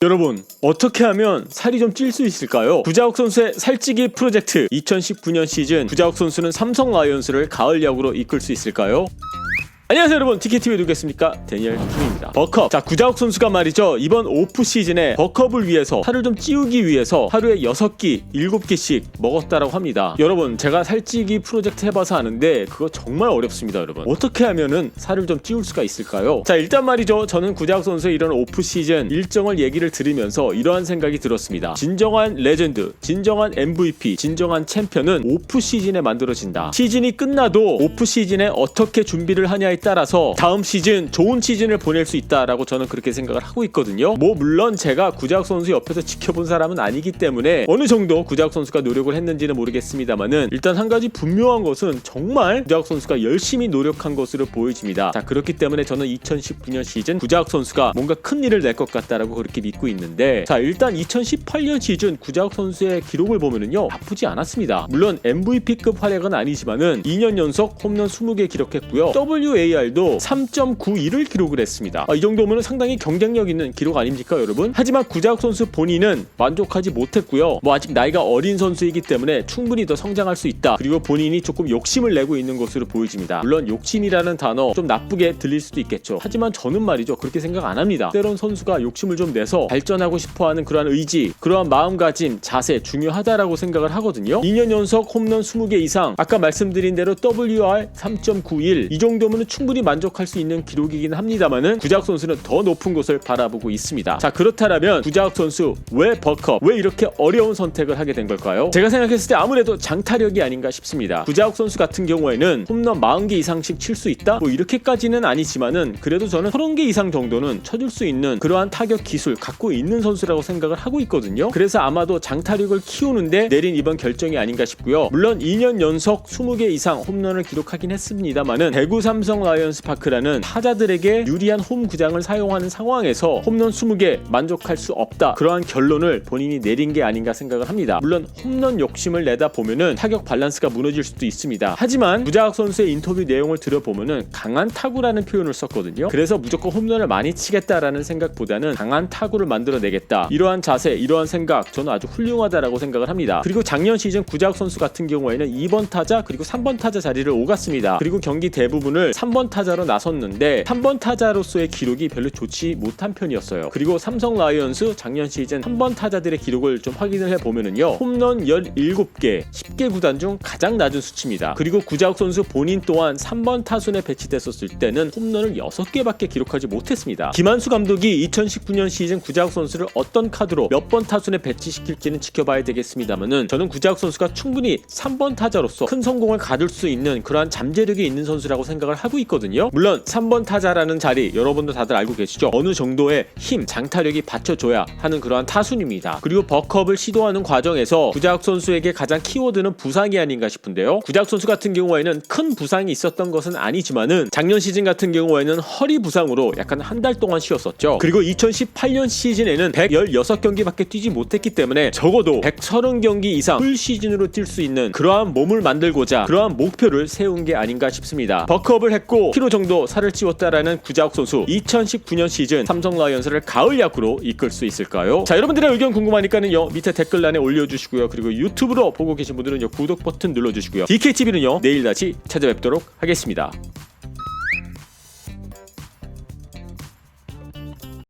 여러분, 어떻게 하면 살이 좀 찔 수 있을까요? 구자욱 선수의 살찌기 프로젝트 2019년 시즌 구자욱 선수는 삼성 라이온즈를 가을 야구로 이끌 수 있을까요? 안녕하세요 여러분, TKTV에 누구겠습니까? 데니얼 킴입니다. 버컵. 자, 구자욱 선수가 말이죠, 이번 오프 시즌에 버컵을 위해서 살을 좀 찌우기 위해서 하루에 6끼, 7끼씩 먹었다라고 합니다. 여러분, 제가 살찌기 프로젝트 해봐서 아는데 그거 정말 어렵습니다. 여러분, 어떻게 하면은 살을 좀 찌울 수가 있을까요? 자, 일단 말이죠, 저는 구자욱 선수의 이런 오프 시즌 일정을 얘기를 들으면서 이러한 생각이 들었습니다. 진정한 레전드, 진정한 MVP, 진정한 챔피언은 오프 시즌에 만들어진다. 시즌이 끝나도 오프 시즌에 어떻게 준비를 하냐에 따라서 다음 시즌 좋은 시즌을 보낼 수 있다라고 저는 그렇게 생각을 하고 있거든요. 물론 제가 구자욱 선수 옆에서 지켜본 사람은 아니기 때문에 어느 정도 구자욱 선수가 노력을 했는지는 모르겠습니다만은 일단 한 가지 분명한 것은 정말 구자욱 선수가 열심히 노력한 것으로 보여집니다. 자, 그렇기 때문에 저는 2019년 시즌 구자욱 선수가 뭔가 큰 일을 낼 것 같다라고 그렇게 믿고 있는데, 자, 일단 2018년 시즌 구자욱 선수의 기록을 보면은요, 나쁘지 않았습니다. 물론 MVP급 활약은 아니지만은 2년 연속 홈런 20개 기록했고요. WAR도 3.91을 기록을 했습니다. 이 정도면 상당히 경쟁력 있는 기록 아닙니까 여러분? 하지만 구자욱 선수 본인은 만족하지 못했고요. 아직 나이가 어린 선수이기 때문에 충분히 더 성장할 수 있다. 그리고 본인이 조금 욕심을 내고 있는 것으로 보여집니다. 물론 욕심이라는 단어 좀 나쁘게 들릴 수도 있겠죠. 하지만 저는 말이죠, 그렇게 생각 안 합니다. 때론 선수가 욕심을 좀 내서 발전하고 싶어하는 그러한 의지, 그러한 마음가짐, 자세 중요하다라고 생각을 하거든요. 2년 연속 홈런 20개 이상, 아까 말씀드린 대로 WR 3.91, 이 정도면 충분히 만족할 수 있는 기록이긴 합니다만은 구자욱 선수는 더 높은 곳을 바라보고 있습니다. 자, 그렇다면 구자욱 선수 왜 버컵, 왜 이렇게 어려운 선택을 하게 된 걸까요? 제가 생각했을 때 아무래도 장타력이 아닌가 싶습니다. 구자욱 선수 같은 경우에는 홈런 40개 이상씩 칠 수 있다? 이렇게까지는 아니지만은 그래도 저는 30개 이상 정도는 쳐줄 수 있는 그러한 타격 기술 갖고 있는 선수라고 생각을 하고 있거든요. 그래서 아마도 장타력을 키우는데 내린 이번 결정이 아닌가 싶고요. 물론 2년 연속 20개 이상 홈런을 기록하긴 했습니다만은 대구 삼성 라이온스 파크라는 타자들에게 유리한 홈 구장을 사용하는 상황에서 홈런 20개 만족할 수 없다, 그러한 결론을 본인이 내린 게 아닌가 생각을 합니다. 물론 홈런 욕심을 내다 보면은 타격 밸런스가 무너질 수도 있습니다. 하지만 구자욱 선수의 인터뷰 내용을 들어보면은 강한 타구라는 표현을 썼거든요. 그래서 무조건 홈런을 많이 치겠다라는 생각보다는 강한 타구를 만들어내겠다, 이러한 자세, 이러한 생각, 저는 아주 훌륭하다라고 생각을 합니다. 그리고 작년 시즌 구자욱 선수 같은 경우에는 2번 타자 그리고 3번 타자 자리를 오갔습니다. 그리고 경기 대부분을 3번 타자로 나섰는데 3번 타자로서의 기록이 별로 좋지 못한 편이었어요. 그리고 삼성 라이온즈 작년 시즌 3번 타자들의 기록을 좀 확인을 해보면은요, 홈런 17개, 10개 구단 중 가장 낮은 수치입니다. 그리고 구자욱 선수 본인 또한 3번 타순에 배치됐었을 때는 홈런을 6개밖에 기록하지 못했습니다. 김한수 감독이 2019년 시즌 구자욱 선수를 어떤 카드로 몇 번 타순에 배치시킬지는 지켜봐야 되겠습니다만은 저는 구자욱 선수가 충분히 3번 타자로서 큰 성공을 가질 수 있는 그러한 잠재력이 있는 선수라고 생각을 하고 있거든요. 물론 3번 타자라는 자리 여러분도 다들 알고 계시죠? 어느 정도의 힘, 장타력이 받쳐줘야 하는 그러한 타순입니다. 그리고 버컵을 시도하는 과정에서 구자욱 선수에게 가장 키워드는 부상이 아닌가 싶은데요. 구자욱 선수 같은 경우에는 큰 부상이 있었던 것은 아니지만은 작년 시즌 같은 경우에는 허리 부상으로 약간 한 달 동안 쉬었었죠. 그리고 2018년 시즌에는 116경기밖에 뛰지 못했기 때문에 적어도 130경기 이상 풀 시즌으로 뛸 수 있는 그러한 몸을 만들고자 그러한 목표를 세운 게 아닌가 싶습니다. 버컵을 했고 키로 정도 살을 찌웠다라는 구자욱 선수, 2019년 시즌 삼성 라이온즈를 가을 야구로 이끌 수 있을까요? 자, 여러분들의 의견 궁금하니까는요, 밑에 댓글란에 올려주시고요. 그리고 유튜브로 보고 계신 분들은요, 구독 버튼 눌러주시고요. DKTV는요, 내일 다시 찾아뵙도록 하겠습니다.